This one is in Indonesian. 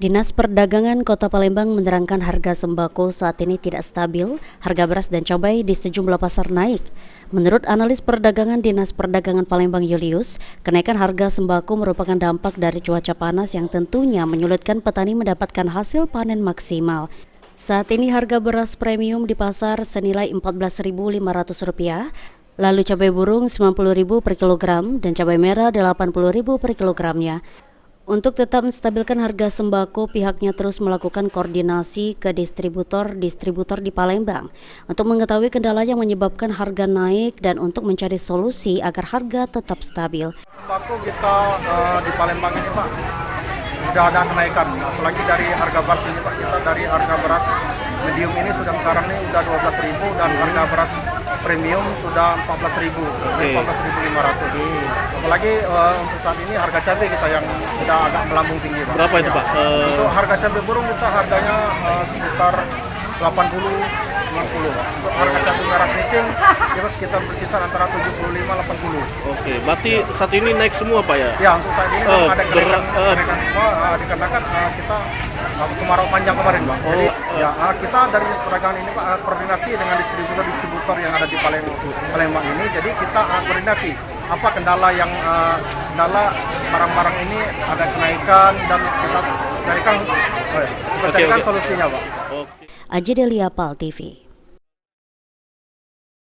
Dinas Perdagangan Kota Palembang menerangkan harga sembako saat ini tidak stabil, harga beras dan cabai di sejumlah pasar naik. Menurut analis perdagangan Dinas Perdagangan Palembang Julius, kenaikan harga sembako merupakan dampak dari cuaca panas yang tentunya menyulitkan petani mendapatkan hasil panen maksimal. Saat ini harga beras premium di pasar senilai Rp14.500, lalu cabai burung Rp90.000 per kilogram dan cabai merah Rp80.000 per kilogramnya. Untuk tetap menstabilkan harga sembako, pihaknya terus melakukan koordinasi ke distributor di Palembang untuk mengetahui kendala yang menyebabkan harga naik dan untuk mencari solusi agar harga tetap stabil. Sembako kita di Palembang ini Pak, sudah ada kenaikan, apalagi dari harga beras ini Pak. Kita dari harga beras medium ini sudah sekarang ini sudah 12.000 dan harga beras premium sudah 14.000, 14.500. Apalagi untuk saat ini harga cabai kita yang sudah agak melambung tinggi Pak. Berapa itu Pak? Untuk harga cabai burung kita harganya sekitar 80-90 Pak. Untuk harga cabai merah keriting kita sekitar berkisar antara 75-80. Oke, berarti saat ini naik semua Pak ya? Ya, untuk saat ini memang ada kenaikan semua dikarenakan kita kemarau panjang kemarin Pak. Jadi kita dari Dinas Perdagangan ini Pak koordinasi dengan distributor yang ada di Palembang ini. Jadi kita koordinasi apa kendala barang-barang ini ada kenaikan dan kita carikan solusinya Pak. Aji Delia, PAL TV.